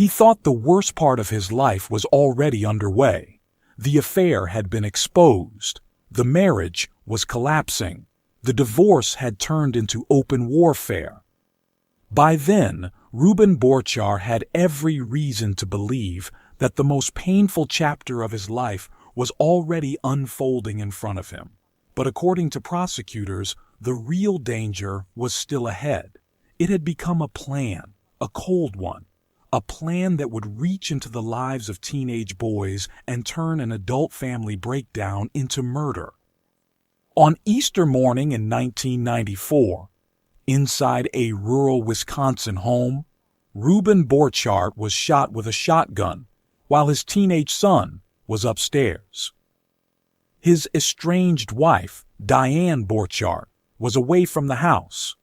He thought the worst part of his life was already underway. The affair had been exposed. The marriage was collapsing. The divorce had turned into open warfare. By then, Reuben Borchardt had every reason to believe that the most painful chapter of his life was already unfolding in front of him. But according to prosecutors, the real danger was still ahead. It had become a plan, a cold one, a plan that would reach into the lives of teenage boys and turn an adult family breakdown into murder. On Easter morning in 1994, inside a rural Wisconsin home, Reuben Borchardt was shot with a shotgun while his teenage son was upstairs. His estranged wife, Diane Borchardt, was away from the house,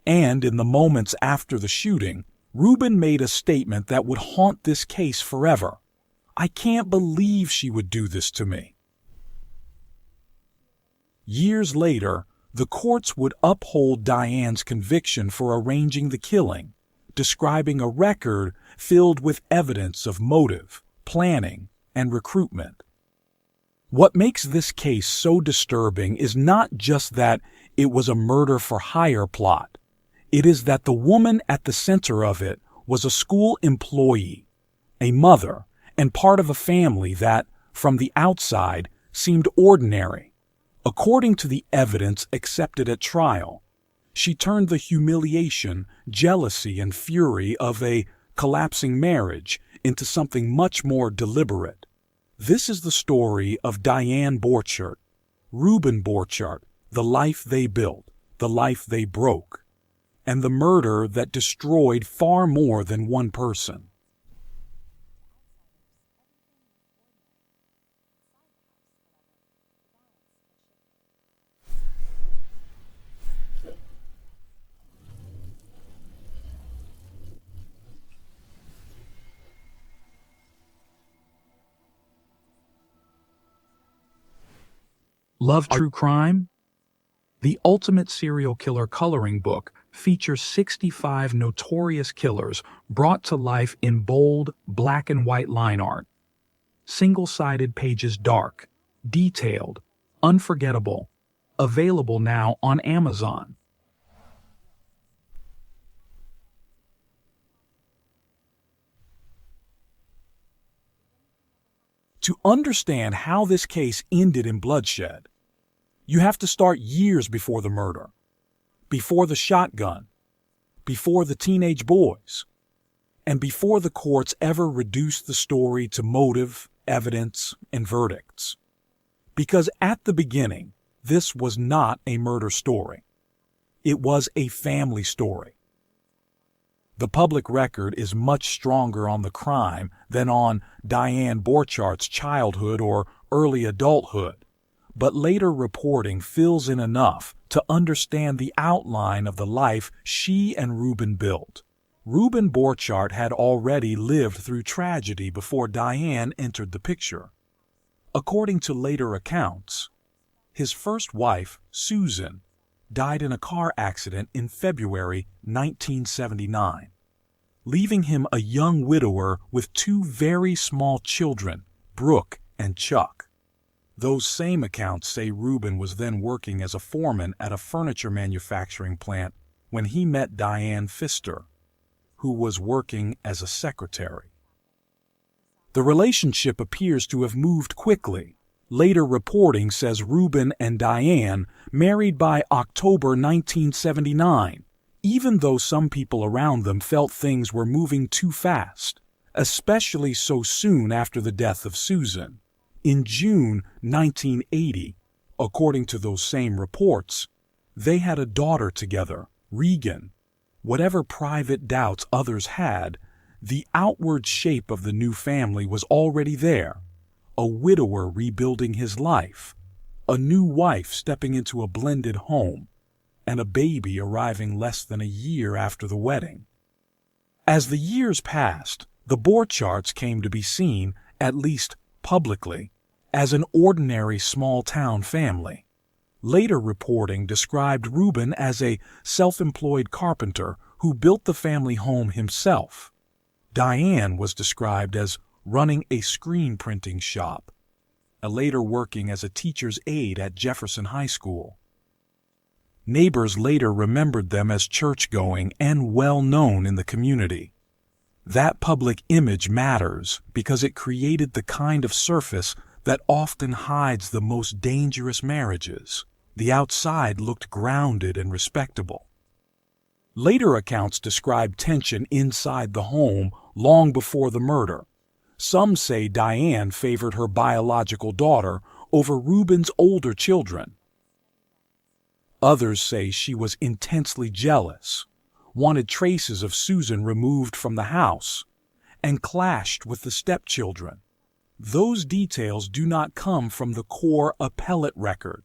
and in the moments after the shooting, Reuben made a statement that would haunt this case forever. "I can't believe she would do this to me." Years later, the courts would uphold Diane's conviction for arranging the killing, describing a record filled with evidence of motive, planning, and recruitment. What makes this case so disturbing is not just that it was a murder-for-hire plot. It is that the woman at the center of it was a school employee, a mother, and part of a family that, from the outside, seemed ordinary. According to the evidence accepted at trial, she turned the humiliation, jealousy, and fury of a collapsing marriage into something much more deliberate. This is the story of Diane Borchardt, Reuben Borchardt, the life they built, the life they broke, and the murder that destroyed far more than one person. Love true crime? The Ultimate Serial Killer Coloring Book features 65 notorious killers brought to life in bold, black and white line art. Single-sided pages dark, detailed, unforgettable. Available now on Amazon. To understand how this case ended in bloodshed, you have to start years before the murder, before the shotgun, before the teenage boys, and before the courts ever reduced the story to motive, evidence, and verdicts. Because at the beginning, this was not a murder story. It was a family story. The public record is much stronger on the crime than on Diane Borchardt's childhood or early adulthood, but later reporting fills in enough to understand the outline of the life she and Reuben built. Reuben Borchardt had already lived through tragedy before Diane entered the picture. According to later accounts, his first wife, Susan, died in a car accident in February 1979, leaving him a young widower with two very small children, Brooke and Chuck. Those same accounts say Reuben was then working as a foreman at a furniture manufacturing plant when he met Diane Pfister, who was working as a secretary. The relationship appears to have moved quickly. Later reporting says Reuben and Diane married by October 1979, even though some people around them felt things were moving too fast, especially so soon after the death of Susan. In June 1980, according to those same reports, they had a daughter together, Regan. Whatever private doubts others had, the outward shape of the new family was already there. A widower rebuilding his life, a new wife stepping into a blended home, and a baby arriving less than a year after the wedding. As the years passed, the Borchardts came to be seen, at least publicly, as an ordinary small-town family. Later reporting described Reuben as a self-employed carpenter who built the family home himself. Diane was described as running a screen printing shop, later working as a teacher's aide at Jefferson High School. Neighbors later remembered them as church-going and well-known in the community. That public image matters because it created the kind of surface that often hides the most dangerous marriages. The outside looked grounded and respectable. Later accounts describe tension inside the home long before the murder. Some say Diane favored her biological daughter over Reuben's older children. Others say she was intensely jealous, wanted traces of Susan removed from the house, and clashed with the stepchildren. Those details do not come from the core appellate record,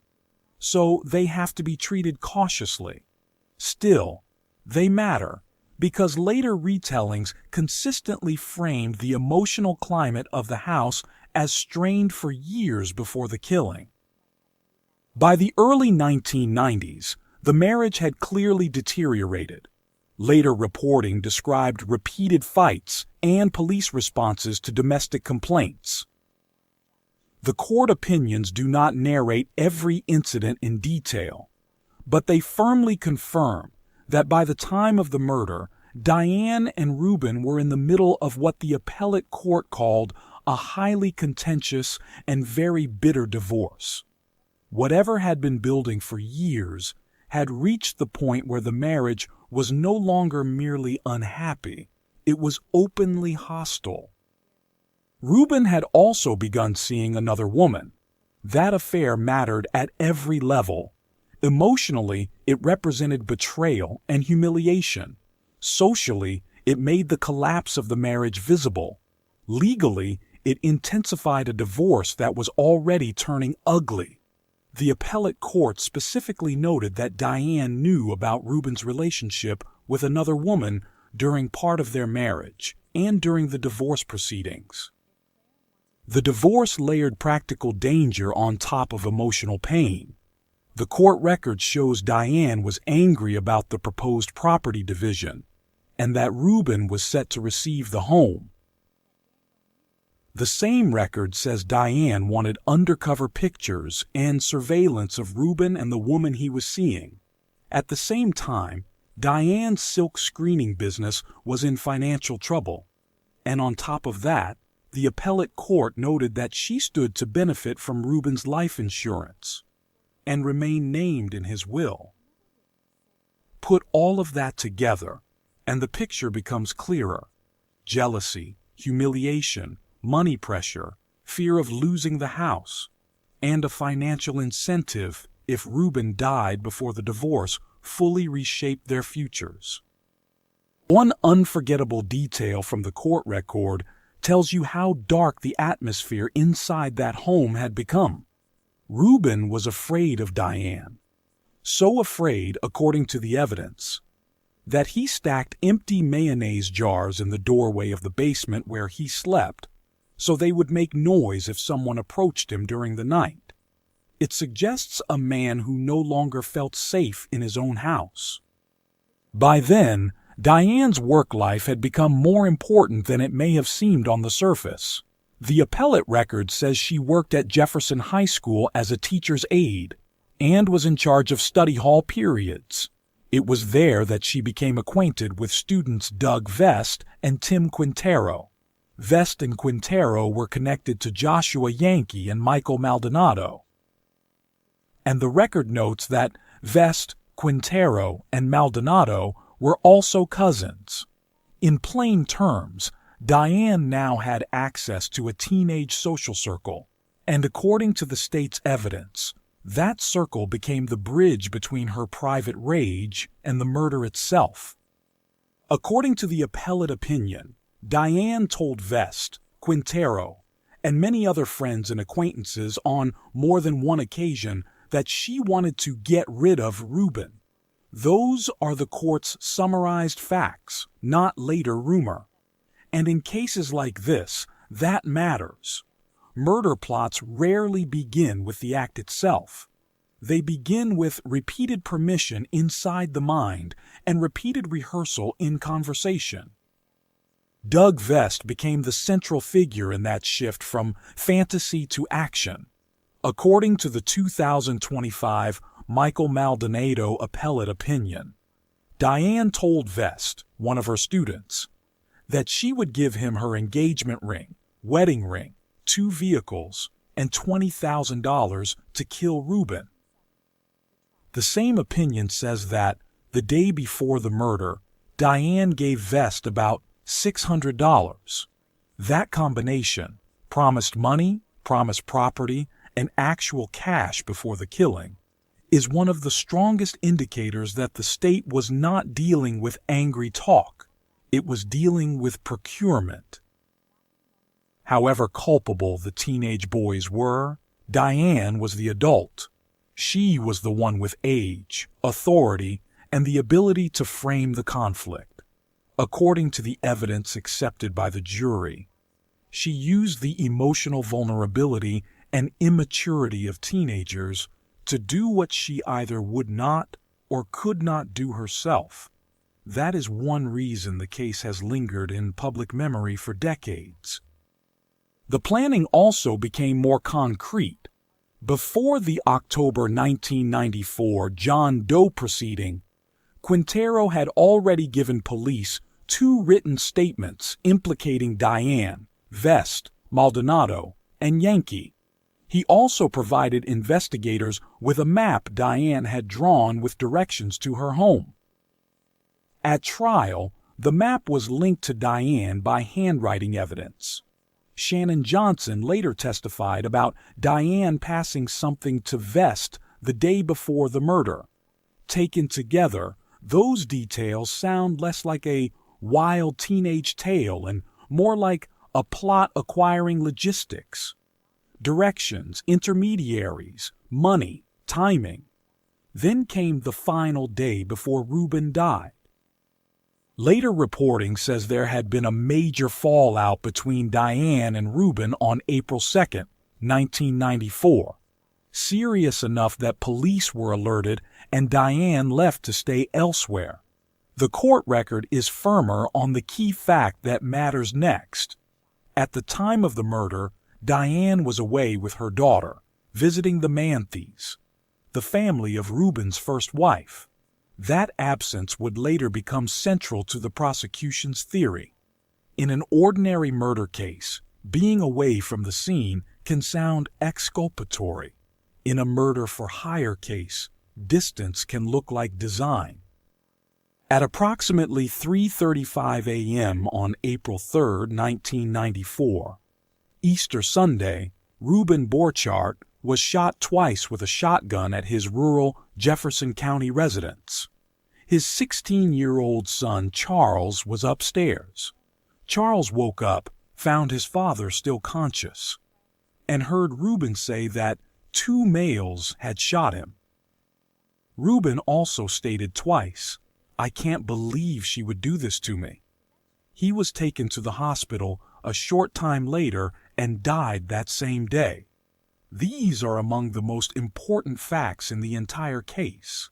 so they have to be treated cautiously. Still, they matter because later retellings consistently framed the emotional climate of the house as strained for years before the killing. By the early 1990s, the marriage had clearly deteriorated. Later reporting described repeated fights and police responses to domestic complaints. The court opinions do not narrate every incident in detail, but they firmly confirm that by the time of the murder, Diane and Reuben were in the middle of what the appellate court called a highly contentious and very bitter divorce. Whatever had been building for years had reached the point where the marriage was no longer merely unhappy, it was openly hostile. Reuben had also begun seeing another woman. That affair mattered at every level. Emotionally, it represented betrayal and humiliation. Socially, it made the collapse of the marriage visible. Legally, it intensified a divorce that was already turning ugly. The appellate court specifically noted that Diane knew about Reuben's relationship with another woman during part of their marriage and during the divorce proceedings. The divorce layered practical danger on top of emotional pain. The court record shows Diane was angry about the proposed property division and that Reuben was set to receive the home. The same record says Diane wanted undercover pictures and surveillance of Reuben and the woman he was seeing. At the same time, Diane's silk screening business was in financial trouble. And on top of that, the appellate court noted that she stood to benefit from Reuben's life insurance and remain named in his will. Put all of that together, and the picture becomes clearer. Jealousy, humiliation, money pressure, fear of losing the house, and a financial incentive if Reuben died before the divorce fully reshaped their futures. One unforgettable detail from the court record tells you how dark the atmosphere inside that home had become. Reuben was afraid of Diane. So afraid, according to the evidence, that he stacked empty mayonnaise jars in the doorway of the basement where he slept so they would make noise if someone approached him during the night. It suggests a man who no longer felt safe in his own house. By then, Diane's work life had become more important than it may have seemed on the surface. The appellate record says she worked at Jefferson High School as a teacher's aide and was in charge of study hall periods. It was there that she became acquainted with students Doug Vest and Tim Quintero. Vest and Quintero were connected to Joshua Junkie and Michael Maldonado. And the record notes that Vest, Quintero, and Maldonado were also cousins. In plain terms, Diane now had access to a teenage social circle, and according to the state's evidence, that circle became the bridge between her private rage and the murder itself. According to the appellate opinion, Diane told Vest, Quintero, and many other friends and acquaintances on more than one occasion that she wanted to get rid of Reuben. Those are the court's summarized facts, not later rumor. And in cases like this, that matters. Murder plots rarely begin with the act itself. They begin with repeated permission inside the mind and repeated rehearsal in conversation. Doug Vest became the central figure in that shift from fantasy to action. According to the 2025 Michael Maldonado appellate opinion, Diane told Vest, one of her students, that she would give him her engagement ring, wedding ring, 2 vehicles, and $20,000 to kill Rubin. The same opinion says that, the day before the murder, Diane gave Vest about $600. That combination, promised money, promised property, and actual cash before the killing, is one of the strongest indicators that the state was not dealing with angry talk. It was dealing with procurement. However culpable the teenage boys were, Diane was the adult. She was the one with age, authority, and the ability to frame the conflict. According to the evidence accepted by the jury, she used the emotional vulnerability and immaturity of teenagers to do what she either would not or could not do herself. That is one reason the case has lingered in public memory for decades. The planning also became more concrete. Before the October 1994 John Doe proceeding, Quintero had already given police 2 written statements implicating Diane, Vest, Maldonado, and Junkie. He also provided investigators with a map Diane had drawn with directions to her home. At trial, the map was linked to Diane by handwriting evidence. Shannon Johnson later testified about Diane passing something to Vest the day before the murder. Taken together, those details sound less like a wild teenage tale and more like a plot acquiring logistics. Directions, intermediaries, money, timing. Then came the final day before Rubin died. Later reporting says there had been a major fallout between Diane and Rubin on April 2, 1994. Serious enough that police were alerted and Diane left to stay elsewhere. The court record is firmer on the key fact that matters next. At the time of the murder, Diane was away with her daughter, visiting the Manthys, the family of Rubin's first wife. That absence would later become central to the prosecution's theory. In an ordinary murder case, being away from the scene can sound exculpatory. In a murder-for-hire case, distance can look like design. At approximately 3:35 a.m. on April 3, 1994, Easter Sunday, Rubin Borchardt was shot twice with a shotgun at his rural Jefferson County residence. His 16-year-old son Charles was upstairs. Charles woke up, found his father still conscious, and heard Rubin say that 2 males had shot him. Rubin also stated twice, "I can't believe she would do this to me." He was taken to the hospital a short time later and died that same day. These are among the most important facts in the entire case,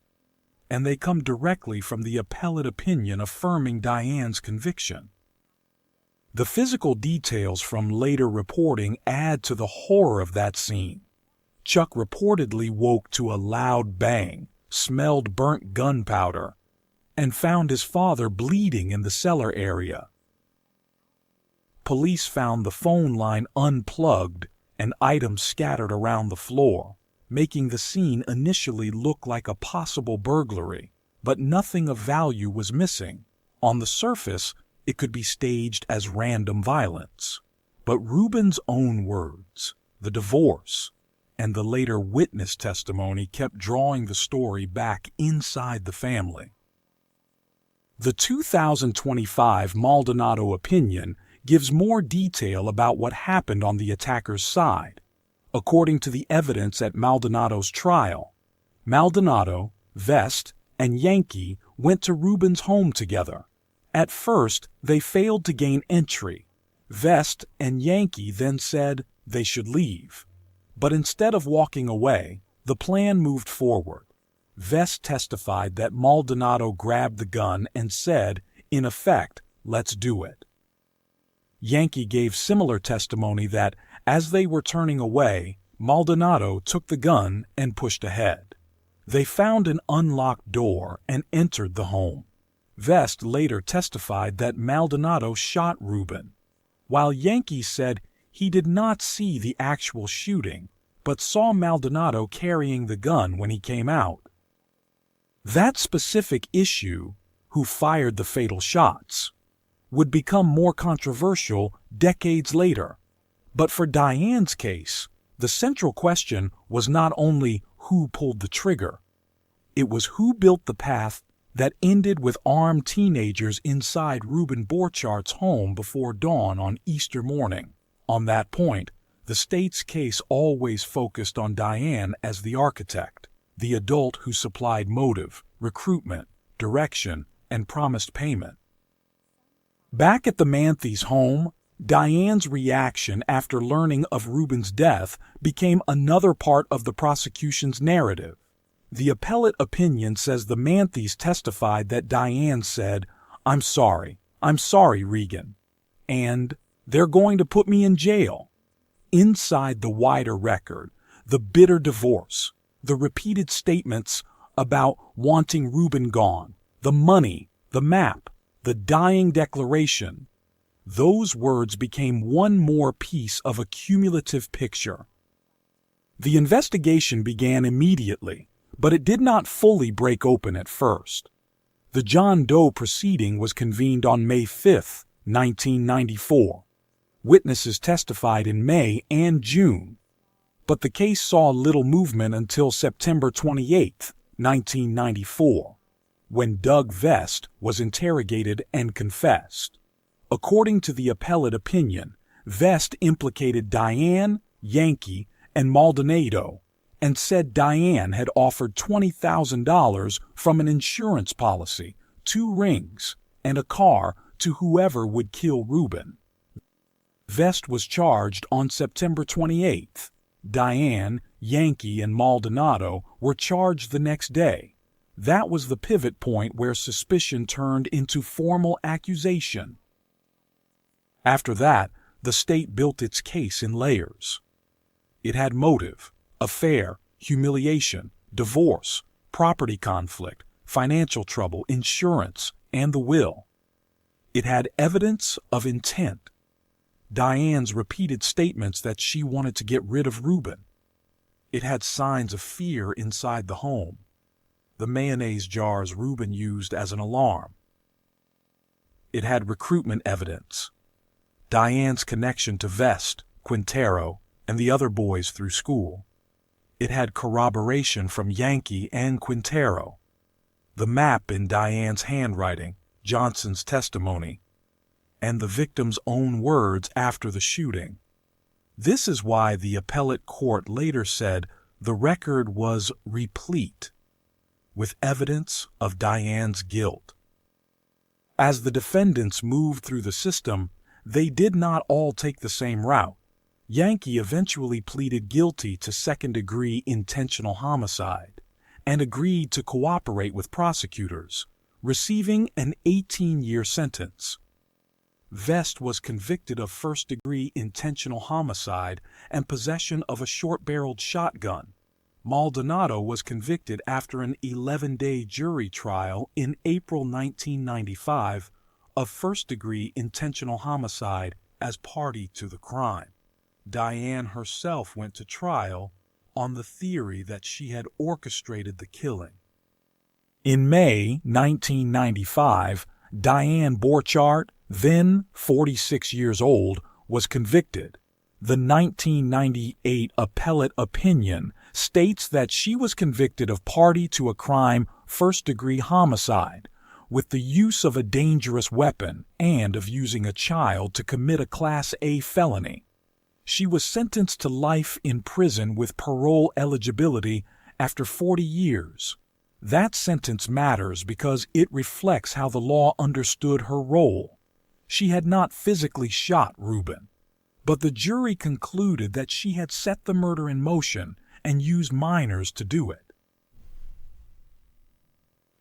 and they come directly from the appellate opinion affirming Diane's conviction. The physical details from later reporting add to the horror of that scene. Chuck reportedly woke to a loud bang, smelled burnt gunpowder, and found his father bleeding in the cellar area. Police found the phone line unplugged and items scattered around the floor, making the scene initially look like a possible burglary, but nothing of value was missing. On the surface, it could be staged as random violence. But Rubin's own words, the divorce, and the later witness testimony kept drawing the story back inside the family. The 2025 Maldonado opinion gives more detail about what happened on the attacker's side. According to the evidence at Maldonado's trial, Maldonado, Vest, and Junkie went to Rubin's home together. At first, they failed to gain entry. Vest and Junkie then said they should leave. But instead of walking away, the plan moved forward. Vest testified that Maldonado grabbed the gun and said, in effect, "Let's do it." Yankee gave similar testimony that, as they were turning away, Maldonado took the gun and pushed ahead. They found an unlocked door and entered the home. Vest later testified that Maldonado shot Rubin, while Yankee said he did not see the actual shooting, but saw Maldonado carrying the gun when he came out. That specific issue, who fired the fatal shots, would become more controversial decades later. But for Diane's case, the central question was not only who pulled the trigger, it was who built the path that ended with armed teenagers inside Reuben Borchart's home before dawn on Easter morning. On that point, the state's case always focused on Diane as the architect, the adult who supplied motive, recruitment, direction, and promised payment. Back at the Manthys' home, Diane's reaction after learning of Reuben's death became another part of the prosecution's narrative. The appellate opinion says the Manthys testified that Diane said, I'm sorry, Regan," and "they're going to put me in jail." Inside the wider record, the bitter divorce, the repeated statements about wanting Reuben gone, the money, the map, the dying declaration, those words became one more piece of a cumulative picture. The investigation began immediately, but it did not fully break open at first. The John Doe proceeding was convened on May 5, 1994. Witnesses testified in May and June, but the case saw little movement until September 28, 1994, when Doug Vest was interrogated and confessed. According to the appellate opinion, Vest implicated Diane, Yankee, and Maldonado, and said Diane had offered $20,000 from an insurance policy, 2 rings, and a car to whoever would kill Reuben. Vest was charged on September 28th. Diane, Yankee, and Maldonado were charged the next day. That was the pivot point where suspicion turned into formal accusation. After that, the state built its case in layers. It had motive, affair, humiliation, divorce, property conflict, financial trouble, insurance, and the will. It had evidence of intent. Diane's repeated statements that she wanted to get rid of Reuben. It had signs of fear inside the home. The mayonnaise jars Reuben used as an alarm. It had recruitment evidence. Diane's connection to Vest, Quintero, and the other boys through school. It had corroboration from Yankee and Quintero. The map in Diane's handwriting, Johnson's testimony, and the victim's own words after the shooting. This is why the appellate court later said the record was replete with evidence of Diane's guilt. As the defendants moved through the system, they did not all take the same route. Yankee eventually pleaded guilty to second-degree intentional homicide and agreed to cooperate with prosecutors, receiving an 18-year sentence. Vest was convicted of first-degree intentional homicide and possession of a short-barreled shotgun. Maldonado was convicted after an 11-day jury trial in April 1995 of first-degree intentional homicide as party to the crime. Diane herself went to trial on the theory that she had orchestrated the killing. In May 1995, Diane Borchart, then 46 years old, was convicted. The 1998 appellate opinion states that she was convicted of party to a crime first-degree homicide, with the use of a dangerous weapon and of using a child to commit a Class A felony. She was sentenced to life in prison with parole eligibility after 40 years. That sentence matters because it reflects how the law understood her role. She had not physically shot Reuben, but the jury concluded that she had set the murder in motion and used minors to do it.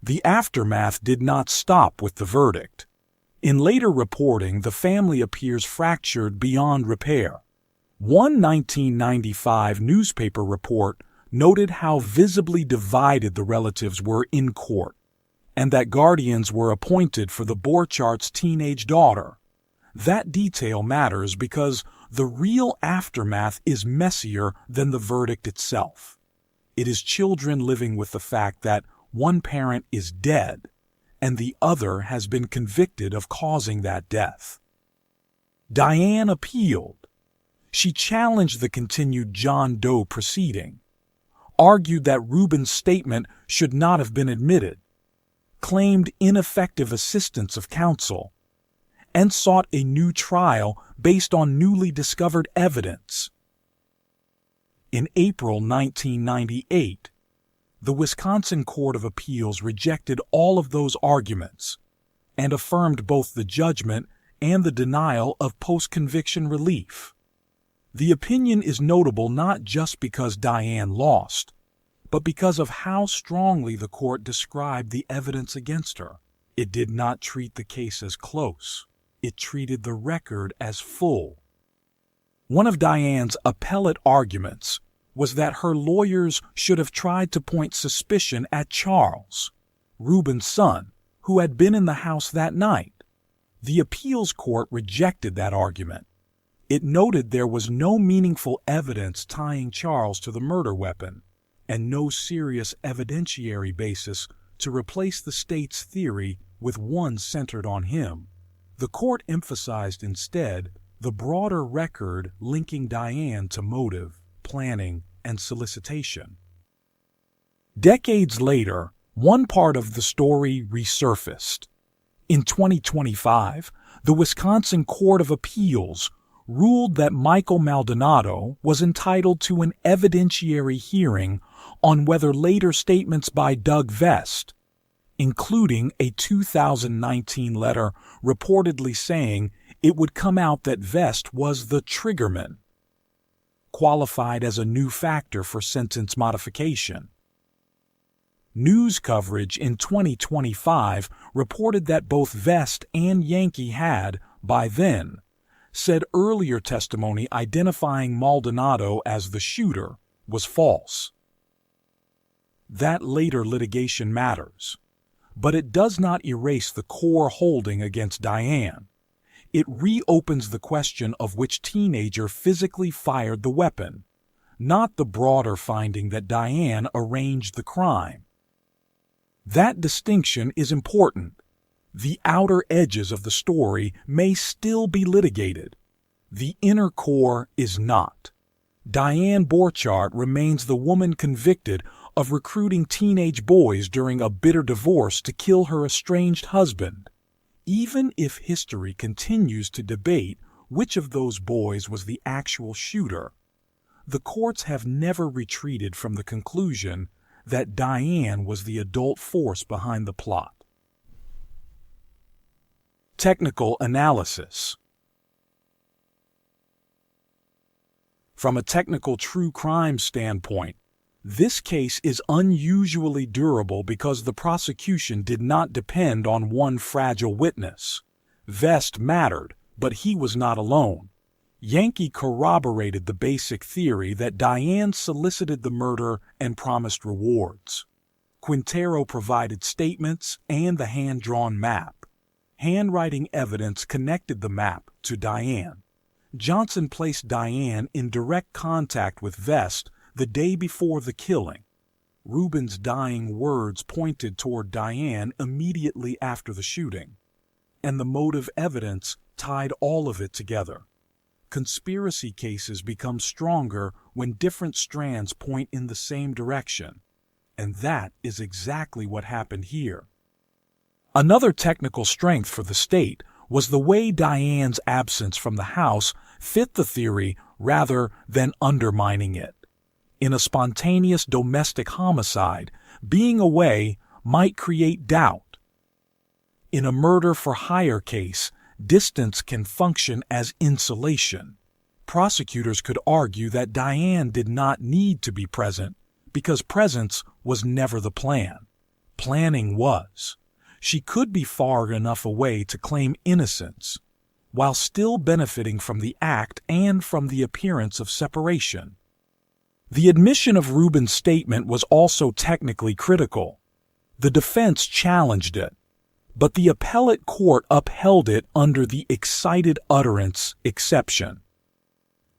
The aftermath did not stop with the verdict. In later reporting, the family appears fractured beyond repair. One 1995 newspaper report noted how visibly divided the relatives were in court, and that guardians were appointed for the Borchards' teenage daughter. That detail matters because the real aftermath is messier than the verdict itself. It is children living with the fact that one parent is dead and the other has been convicted of causing that death. Diane appealed. She challenged the continued John Doe proceeding, argued that Rubin's statement should not have been admitted, claimed ineffective assistance of counsel, and sought a new trial based on newly discovered evidence. In April 1998, the Wisconsin Court of Appeals rejected all of those arguments and affirmed both the judgment and the denial of post-conviction relief. The opinion is notable not just because Diane lost, but because of how strongly the court described the evidence against her. It did not treat the case as close. It treated the record as full. One of Diane's appellate arguments was that her lawyers should have tried to point suspicion at Charles, Rubin's son, who had been in the house that night. The appeals court rejected that argument. It noted there was no meaningful evidence tying Charles to the murder weapon, and no serious evidentiary basis to replace the state's theory with one centered on him. The court emphasized instead the broader record linking Diane to motive, planning, and solicitation. Decades later, one part of the story resurfaced. In 2025, the Wisconsin Court of Appeals ruled that Michael Maldonado was entitled to an evidentiary hearing on whether later statements by Doug Vest, including a 2019 letter reportedly saying it would come out that Vest was the triggerman, qualified as a new factor for sentence modification. News coverage in 2025 reported that both Vest and Junkie had, by then, said earlier testimony identifying Maldonado as the shooter was false. That later litigation matters, but it does not erase the core holding against Diane. It reopens the question of which teenager physically fired the weapon, not the broader finding that Diane arranged the crime. That distinction is important. The outer edges of the story may still be litigated. The inner core is not. Diane Borchardt remains the woman convicted of recruiting teenage boys during a bitter divorce to kill her estranged husband. Even if history continues to debate which of those boys was the actual shooter, the courts have never retreated from the conclusion that Diane was the adult force behind the plot. Technical analysis. From a technical true crime standpoint, this case is unusually durable because the prosecution did not depend on one fragile witness. Vest mattered, but he was not alone. Junkie corroborated the basic theory that Diane solicited the murder and promised rewards. Quintero provided statements and the hand-drawn map. Handwriting evidence connected the map to Diane. Johnson placed Diane in direct contact with Vest the day before the killing. Rubin's dying words pointed toward Diane immediately after the shooting, and the motive evidence tied all of it together. Conspiracy cases become stronger when different strands point in the same direction, and that is exactly what happened here. Another technical strength for the state was the way Diane's absence from the house fit the theory rather than undermining it. In a spontaneous domestic homicide, being away might create doubt. In a murder-for-hire case, distance can function as insulation. Prosecutors could argue that Diane did not need to be present because presence was never the plan. Planning was. she could be far enough away to claim innocence, while still benefiting from the act and from the appearance of separation. The admission of Rubin's statement was also technically critical. The defense challenged it, but the appellate court upheld it under the excited utterance exception.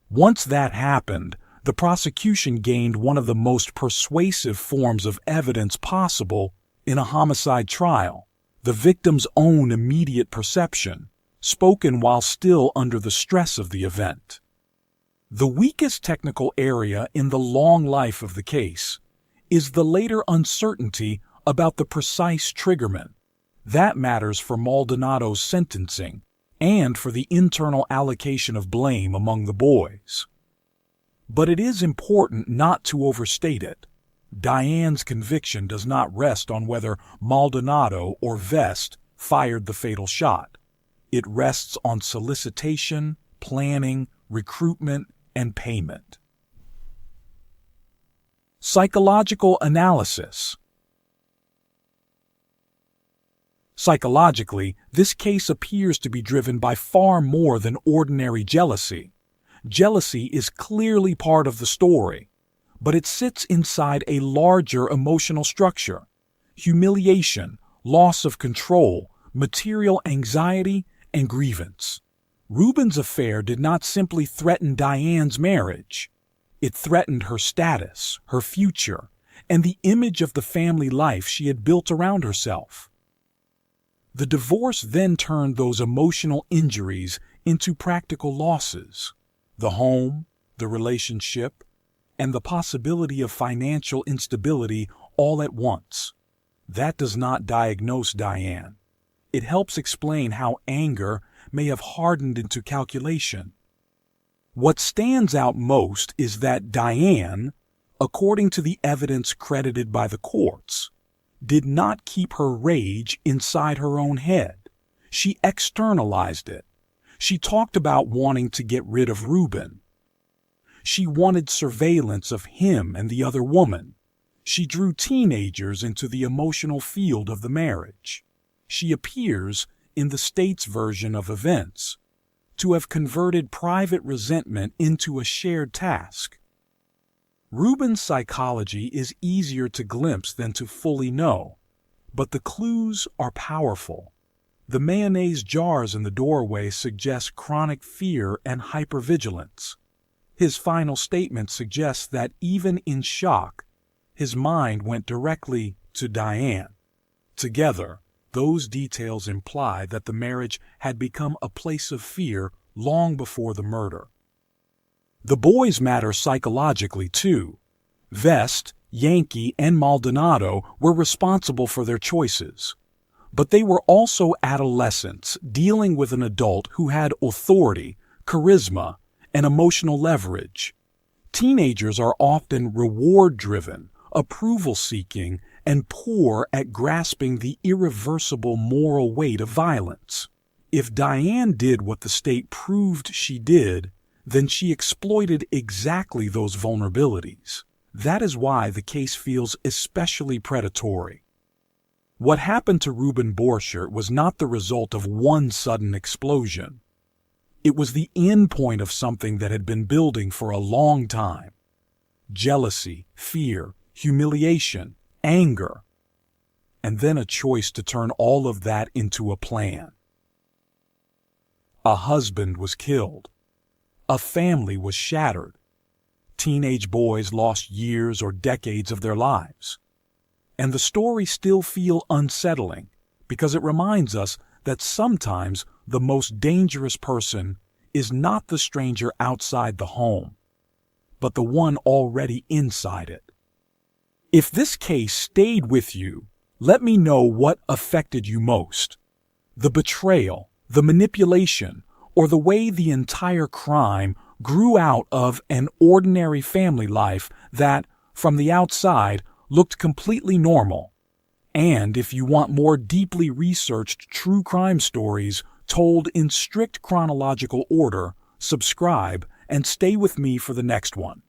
Once that happened, the prosecution gained one of the most persuasive forms of evidence possible in a homicide trial, the victim's own immediate perception, spoken while still under the stress of the event. The weakest technical area in the long life of the case is the later uncertainty about the precise triggerman. That matters for Maldonado's sentencing and for the internal allocation of blame among the boys. But it is important not to overstate it. Diane's conviction does not rest on whether Maldonado or Vest fired the fatal shot. It rests on solicitation, planning, recruitment, and payment. Psychological analysis. Psychologically, this case appears to be driven by far more than ordinary jealousy. Jealousy is clearly part of the story, but it sits inside a larger emotional structure: humiliation, loss of control, material anxiety, and grievance. Rubin's affair did not simply threaten Diane's marriage. It threatened her status, her future, and the image of the family life she had built around herself. The divorce then turned those emotional injuries into practical losses: the home, the relationship, and the possibility of financial instability all at once. That does not diagnose Diane. It helps explain how anger may have hardened into calculation. What stands out most is that Diane, according to the evidence credited by the courts, did not keep her rage inside her own head. She externalized it. She talked about wanting to get rid of Rubin. She wanted surveillance of him and the other woman. She drew teenagers into the emotional field of the marriage. She appears, in the state's version of events, to have converted private resentment into a shared task. Rubin's psychology is easier to glimpse than to fully know, but the clues are powerful. The mayonnaise jars in the doorway suggest chronic fear and hypervigilance. His final statement suggests that even in shock, his mind went directly to Diane. Together, those details imply that the marriage had become a place of fear long before the murder. The boys matter psychologically, too. Vest, Junkie, and Maldonado were responsible for their choices. But they were also adolescents dealing with an adult who had authority, charisma, and emotional leverage. Teenagers are often reward-driven, approval-seeking, and poor at grasping the irreversible moral weight of violence. If Diane did what the state proved she did, then she exploited exactly those vulnerabilities. That is why the case feels especially predatory. What happened to Rubin Borchert was not the result of one sudden explosion. It was the end point of something that had been building for a long time. Jealousy, fear, humiliation, anger, and then a choice to turn all of that into a plan. A husband was killed. A family was shattered. Teenage boys lost years or decades of their lives. And the stories still feel unsettling because it reminds us that sometimes the most dangerous person is not the stranger outside the home, but the one already inside it. If this case stayed with you, let me know what affected you most: the betrayal, the manipulation, or the way the entire crime grew out of an ordinary family life that, from the outside, looked completely normal. And if you want more deeply researched true crime stories told in strict chronological order, subscribe and stay with me for the next one.